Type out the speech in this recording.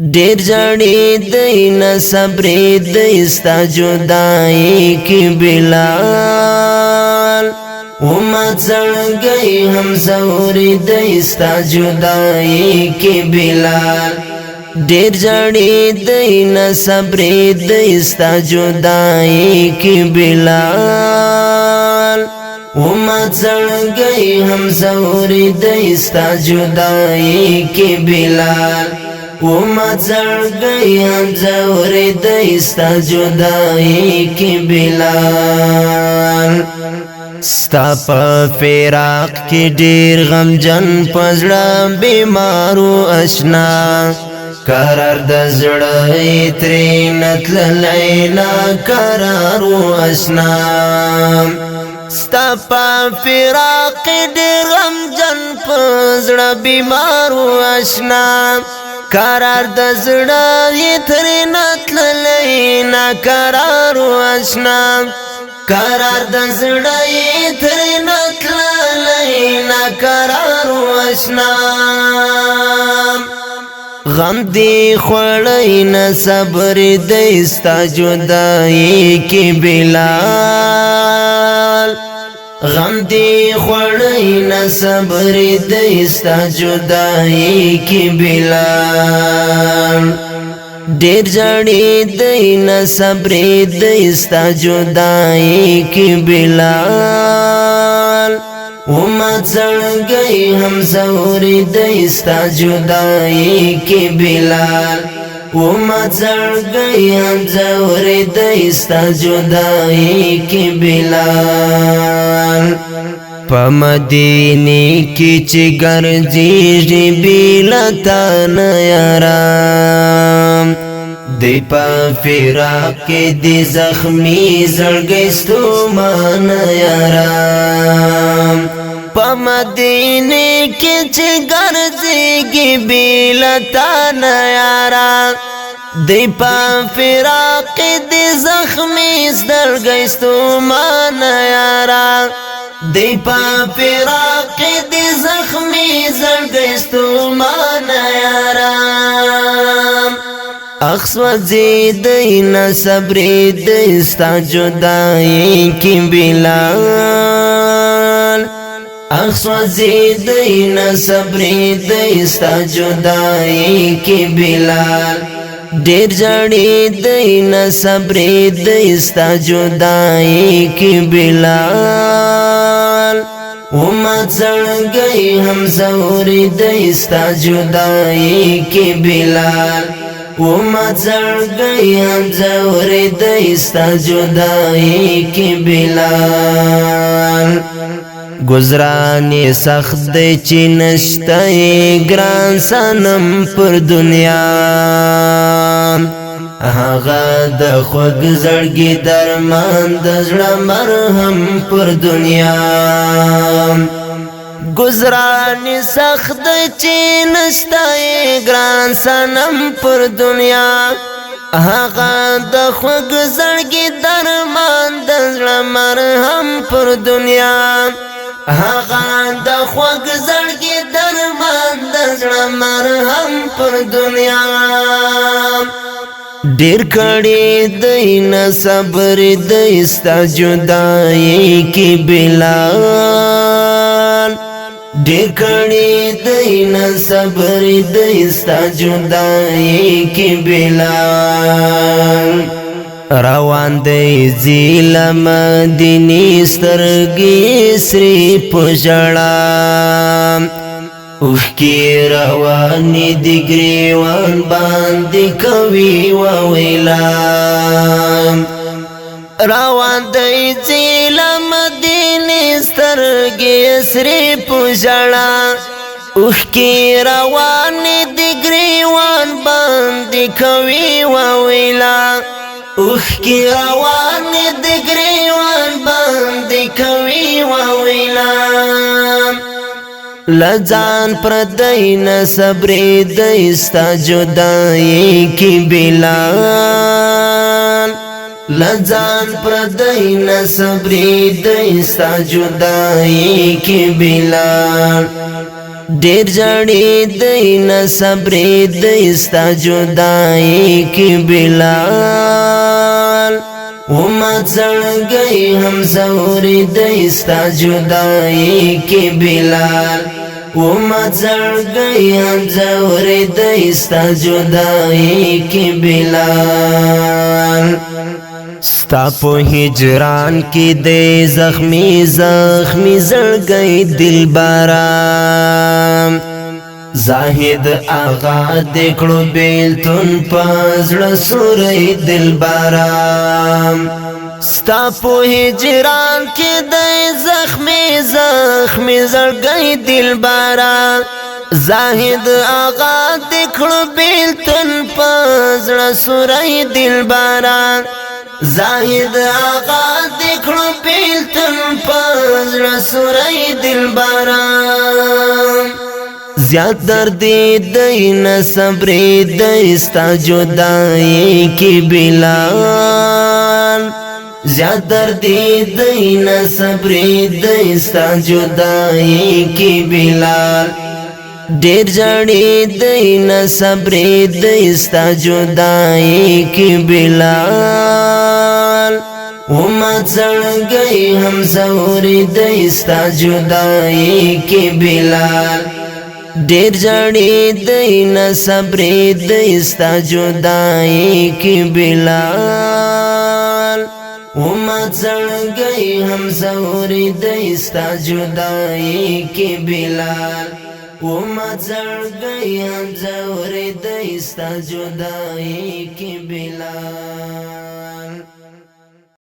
ډیر جړې دی نه صبرې دی ستا جدائی کی بلال ومت زړګی هم زورې دی ستا جدائی کی بلال ډیر جړې دی نه صبرې دی ستا جدائی کی بلال ومت زړګی هم زورې دی ستا جدائی کی بلال ومت زړګی هم زورې دی ستا جدائی کی بلال ستا په فراق کې ډیر غمجن پزړه بیمارو اشنا قرار د زړه ترې نتللی نا قرارو اشنا ستا په فراق کې ډیر غمجن پزړه بیمارو اشنا قرار د زړه ترې نتللی نا قرارو اشنا قرار د زړه ترې نتللی نا قرارو اشنا غم دی خوړی نه صبر دی ستا جدائی کی بلال غم دی خوړی نه صبر دی ستا جدائی کی بلال ډیر جړې دی نه صبر دی ستا جدائی کی بلال ومت زړګی هم زورې دی ستا جدائی کی بلال ومت زړګی هم زورې دی ستا جدائی کی بلال په مدینه کې چې ګرځېږي بېلته نه یارام دی په فراق کې دی زخمي زړګی ستومانه یارام په مدینه کې چې ګرځېږي بېلته نه یارام دی په فراق کې دی زخمي زړګی ستومانه یارام دی په فراق کې دی زخمي زړګی ستومانه یارام اخسوځي دی نه صبرې دی ستا جدائی کی بلال اخسوځي دی نه صبرې دی ستا جدائی کی بلال ډیر جړې دی نه صبرې دی ستا جدائی کی بلال ومت زړګی هم زورې دی ستا جدائی کی بلال ومت زړګی هم زورې دی ستا جدائی کی بلال گزرانی سخت دی چی نشته گران سنم پر دنیا هغه د خوږ زړګي درمان د زړه مرهم پر دنیا گزرانی سخت دی چی نشته گران سنم پر دنیا هغه د خوږ زړګي درمان د زړه مرهم پر دنیا هغه د خوږ زړګي درمان د زړه مرهم پر دنیا ډیر کړي دی نه صبر دی ستا جدائی کی بلال ډیر کړي دی نه صبر دی ستا جدائی کی بلال روان دی زیل مدینی سترګي سری پژړا اوښکې روانې دی ګریوان باندې کوي وویلا روان دی زیل مدینی سترګي سری پژړا اوښکې روانې دی ګریوان باندې کوي وویلا اوښکې روانې د ګریوان باندې کوي وویلا لځان پردی نه صبرې دی ستا جدائی کی بلال لځان پردی نه صبرې دی ستا جدائی کی بلال ډیر جړې دی نه صبرې دی ستا جدایي کې بلال وما زړګی هم زورې دی ستا جدایي کې بلال وما زړګی هم زورې دی ستا جدایي کې بلال ستا په هجران کې دی زخمی زخمی زړګی دلبرا زاهد آغا دکړو بیلتون پزړه سورې دلبرا ستا په هجران کې دی زخمی زخمی زړګی دلبرا زاهد آغا دکړو بیلتون پزړه سورې دلبرا زاهد آغا دکړو بیلتون پزړه سورې دلبرا زیاد درد دی نه صبرې دی ستا جدایي کې بلال زیاد درد دی نه صبرې دی ستا جدایي کې بلال ډیر جړې دی نه صبرې دی ستا جدایي کې بلال وما زړګی هم زورې دی ستا جدایي کې بلال ډیر جړې دی نه صبرې دی ستا جدایي کې بلال وما زړګی هم زورې دی ستا جدایي کې بلال وما زړګی هم زورې دی ستا جدایي کې بلال